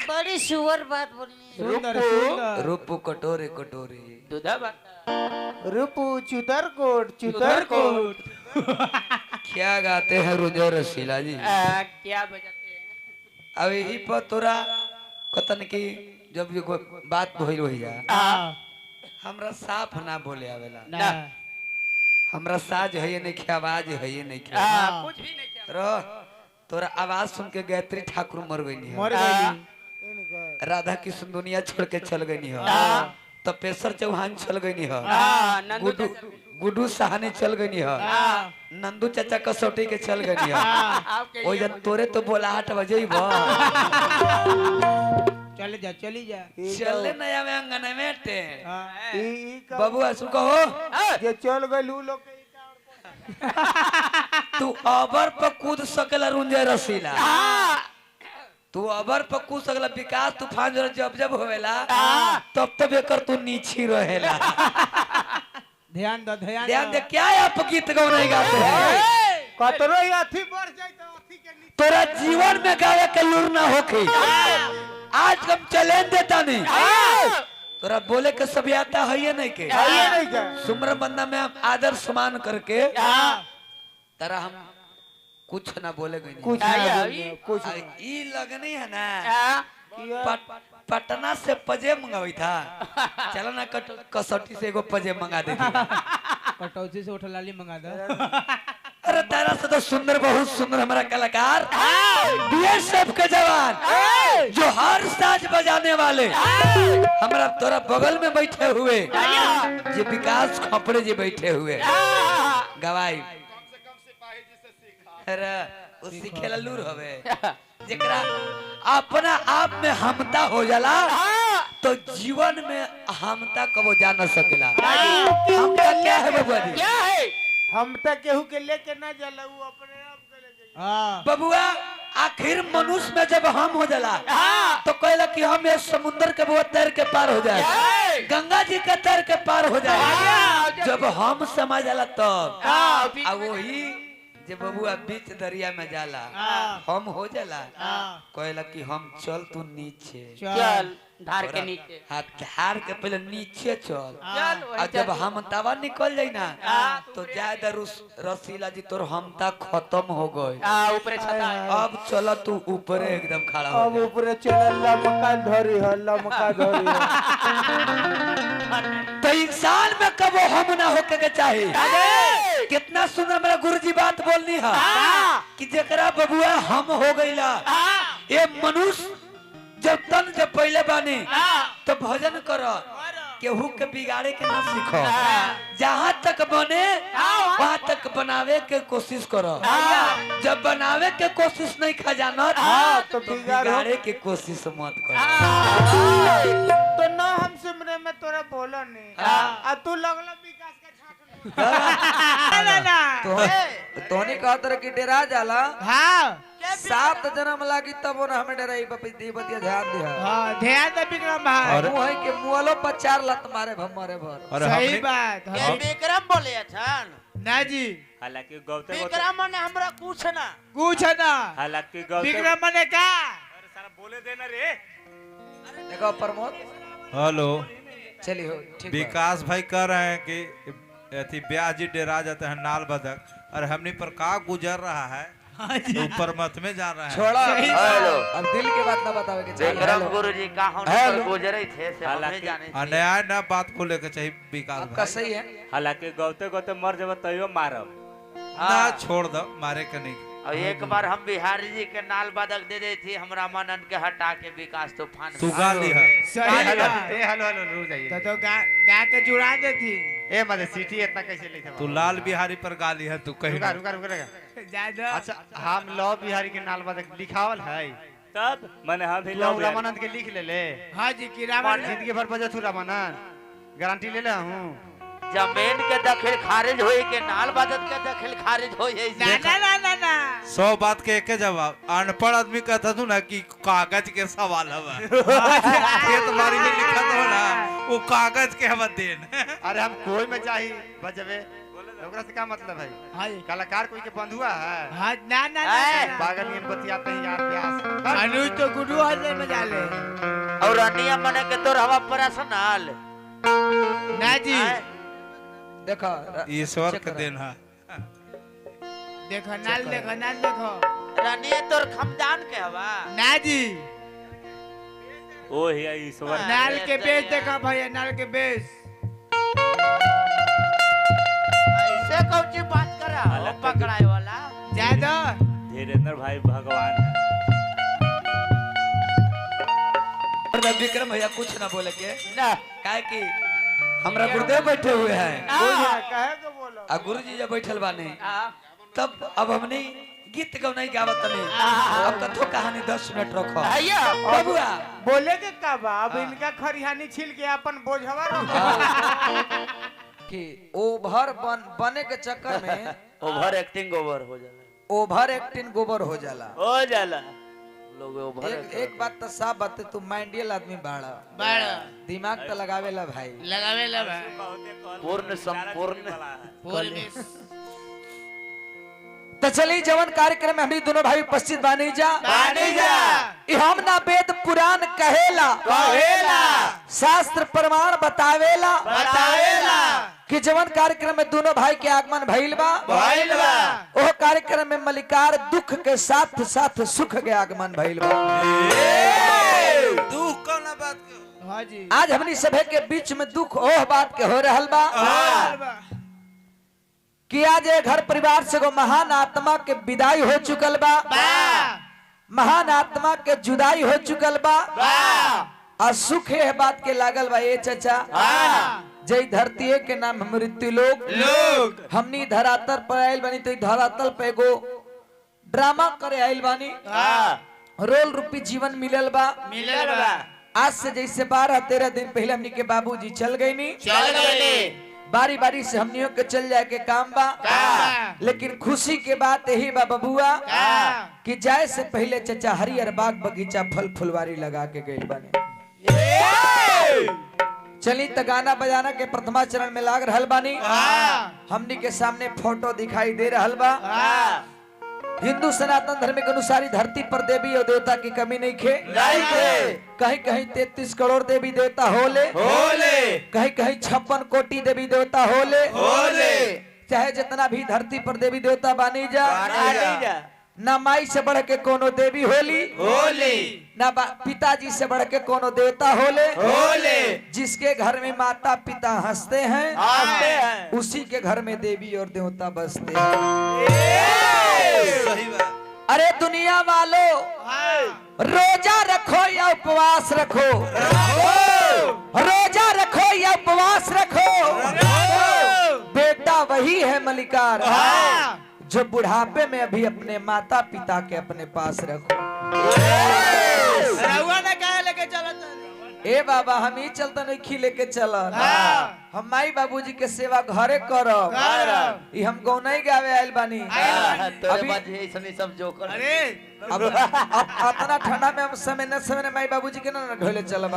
बड़ी सुअर बात बोली। रूपू कटोरे कटोरे दूधा रूपू चुदरकोट चुदरकोट। क्या गाते हैं रुजो रसीला जी? क्या बजाते हैं? अब यही पर तोरा कतन की जब भी कोई बात भइल हो जा हमरा साफ ना बोले आवेला ना हमरा साज है ये नहीं खे आवाज है ये नहीं खे कुछ भी नहीं किया। रो तोरा आवाज सुन के गायत्री ठाकुर मर गई मर गई। राधा कृष्ण दुनिया छोड़ के चल गई हो तपेश्वर चौहान चल गई हो नंदू गुड्डू साहनी चल गई हो नंदू चाचा कसौटी के चल गई हो ओ जब तोरे तो बोलाहट बजे चले जा चली जा। चले नया में अंगन में टे ई बाबू असु कहो जे चल गइल उ लोग तू अबर पर कूद सकला रुंजे रसीला तू अबर पर कूद सकला विकास तूफान जब जब होवेला तब तब एकर तू नीची रहेला। ध्यान दो ध्यान दे क्या आप गीत गौ नहीं गाते हैं कतरो ही अथी बढ़ जाए तो अथी के नीचे तोरा जीवन में गावे के लूर ना होके आज हम चैलेंज देता नहीं तोरा बोले के सभी आता है ये नहीं के आइए नहीं क्या सुमर बंदा में हम आदर सम्मान करके तेरा हम कुछ ना बोले गई कुछ कुछ ई लगनी है ना पटना से पजे मंगावी था चलो ना कसौटी से एगो पजे मंगा दे कटौती से उठा लाली मंगा दो। अरे तेरा से तो सुंदर बहुत सुंदर हमारा कलाकार बीएसएफ के जवान जो हर साज बजाने वाले हमारा तोरा बगल में बैठे हुए जे विकास खोपड़े जी बैठे हुए गवाई अरे वो सीखेला लूर हवे जेकरा अपना आप में हमता हो जाला तो जीवन में हमता कबो जा न सकेला। हमता क्या है बबुआ जी? क्या है? हम तक केहू के लेके ना जाला उ अपने आप के लेके हां बबुआ आखिर मनुष्य में जब हम हो जाला तो कहला कि हम इस समुद्र के वो तैर के पार हो जाए गंगा जी के तैर के पार हो जाए जब हम समा जाला तब आ वही जब बबुआ बीच दरिया में जाला हम हो जाला कहला कि हम चल तू नीचे चल धार के नीचे हाथ धार के पहले नीचे चल चल और जब हम तवा निकल जाई ना तो ज्यादा रसीला जी तोर हमता खत्म हो गए ऊपर छता अब चल तू ऊपर एकदम खड़ा हो अब ऊपर चल लमका धरी है लमका धरी तो इंसान में कबो हम ना होके के चाहिए कितना सुंदर मेरा गुरुजी बात बोलनी है कि जकरा बबुआ हम हो गईला ये मनुष्य जब तन जब पहले बानी तो भजन करो केहू के बिगाड़े के ना सीखो जहाँ तक बने वहाँ तक बनावे के कोशिश करो जब बनावे के कोशिश नहीं खजाना तो बिगाड़े के कोशिश मत करो। तो ना हम सुमरे में तोरा बोला नहीं आ तू लगला विकास के छाट ना तोने कहा तरह की डेरा जाला हां 7 जन्म लागी तब ना हमें डराई दी बतिया ध्यान दिया हां ध्यान दे विक्रम भाई मुंह है के मुआलो पर 4 लत मारे भमरे भर सही बात ये विक्रम बोले छन ना जी हालांकि गौतम विक्रम ने हमरा कुछ ना हालांकि गौतम विक्रम ने का सारा बोले देना रे देखो प्रमोद हेलो चलिए ठीक विकास भाई कह रहे हैं कि अथी ब्याह जी डेरा जाते हैं नाल बदक और हमने पर का गुजर रहा है ऊपर मत में जा रहा है छोड़ा हेलो अब दिल के बात ना बतावे के चाहिए विक्रम गुरुजी का होने पर गुजरे थे से हमें जाने अन्याय ना बात को लेकर चाहिए विकास आपका भाई सही है हालांकि गौते मर जब तैयो मारब ना छोड़ दो मारे के नहीं और एक बार हम बिहारी जी के नाल बदक दे दे थी हमरा मनन के हटा के विकास तूफान तू गा ली है सही हेलो बात हेलो रुक जाइए तो गा के जुड़ा दे थी ए मत सीटी इतना कैसे लिखे तू लाल बिहारी पर गाली है तू कहीं रुका रुका रुका रुका। ज्यादा अच्छा हम लव बिहारी के नाल बाद लिखावल है तब मैंने हम भी तू रामानंद के लिख ले ले हां जी की मार रावण जिंदगी भर बजे तू रामानंद गारंटी ले ले हूं जमीन के दखल खारिज होई के नाल बदक के दखल खारिज होई ना 100 बात के एक जवाब अनपढ़ आदमी कहता तू ना कि कागज के सवाल है खेत बाड़ी में लिखा तो ना वो कागज के हवा देन अरे हम कोई में चाहिए बजबे ओकरा से क्या मतलब है? हाँ कलाकार कोई के बंधुआ है? हाँ ना ना ना पागल नियन बतियाते हैं यार प्यास। अनुज तो गुरु हल्ले मजा ले और रानिया मने के तोर हवा पर्सनल ना जी देखो ईश्वर चेक के करो। देन है। देखो नाल देखो रानिया तोर खमदान के हवा ना जी ओ है ईश्वर नाल के बेस देखो भैया नाल के बेस ऐसे कौची बात करा हो अलग पकड़ाए वाला ज्यादा धीरेन्द्र भाई भगवान है। विक्रम भैया कुछ ना बोले के ना काहे कि हमरा गुरुदेव बैठे हुए हैं कहे को बोलो आ गुरुजी जब बैठल बाने तब अब हमने गीत गौ नहीं गावत नहीं अब कथो कहानी 10 मिनट रखो भैया बबुआ बोले के का बा अब इनका खरिहानी छील के अपन बोझवा रखो कि ओवर बने के चक्कर में ओवर एक्टिंग ओवर हो जाला ओवर एक्टिंग गोबर हो जाला हो जाला लोग ओवर एक बात तो साफ बात है, तू माइंडियल आदमी बाड़ा बड़ा दिमाग तो लगावेला भाई लगावे लगा पूर्ण संपूर्ण तो चली जवन कार्यक्रम में हम दोनों भाई उपस्थित बानी जा ई हम ना वेद पुराण कहेला शास्त्र प्रमाण बतावेला कि जवन कार्यक्रम में दोनों भाई के आगमन भइल बा ओह कार्यक्रम में मलिकार दुख के साथ साथ सुख के आगमन भइल बा दुख कौन बात के? हाँ जी आज हमनी सभे के बीच में दुख ओह बात के हो रहल बा कि आज ये घर परिवार से एगो महान आत्मा के विदाई हो चुकल बा महान आत्मा के जुदाई हो चुकल बा और सुख है बात के लागल बा ये चचा जय धरती के नाम मृत्यु लोग हमनी धरातल पर आयल बानी तो धरातल पे एगो ड्रामा करे आयल बानी रोल रूपी जीवन मिलल बा आज से जैसे 12-13 दिन पहले हमनी के बाबूजी चल गई नी बारी बारी से हमनियों के चल जाए के काम बा लेकिन खुशी के बात यही बा बबुआ कि जाए से पहले चचा हरियर बाग बगीचा फल फुलवारी लगा के गए बानी चली त गाना बजाना के प्रथमा चरण में लाग रहल बानी हमनी के सामने फोटो दिखाई दे रहल बा हिंदू सनातन धर्म के अनुसार धरती पर देवी और देवता की कमी नहीं खे कहीं कहीं 33 करोड़ देवी देवता होले कहीं कहीं 56 कोटि देवी देवता होले चाहे जितना भी धरती पर देवी देवता बानी जा ना माई से बढ़ के कोनो देवी होली ना पिताजी से बढ़ के कोनो देवता होले जिसके घर में माता पिता हंसते हैं उसी के घर में देवी और देवता बसते हैं सही बात। अरे दुनिया वालों रोजा रखो या उपवास रखो रोजा रखो या उपवास रखो बेटा वही है मलिकार जो बुढ़ापे में अभी अपने माता पिता के अपने पास रखो लेके चला ए बाबा हम ही चलता नहीं खी लेके चलन हम माई बाबूजी के सेवा घरे करब ई हम गौनई गावे आइल बानी तोरे बात है ऐसनी सब जोकर अरे अब इतना ठंडा में हम समय न माई बाबूजी के ना ढोले चलब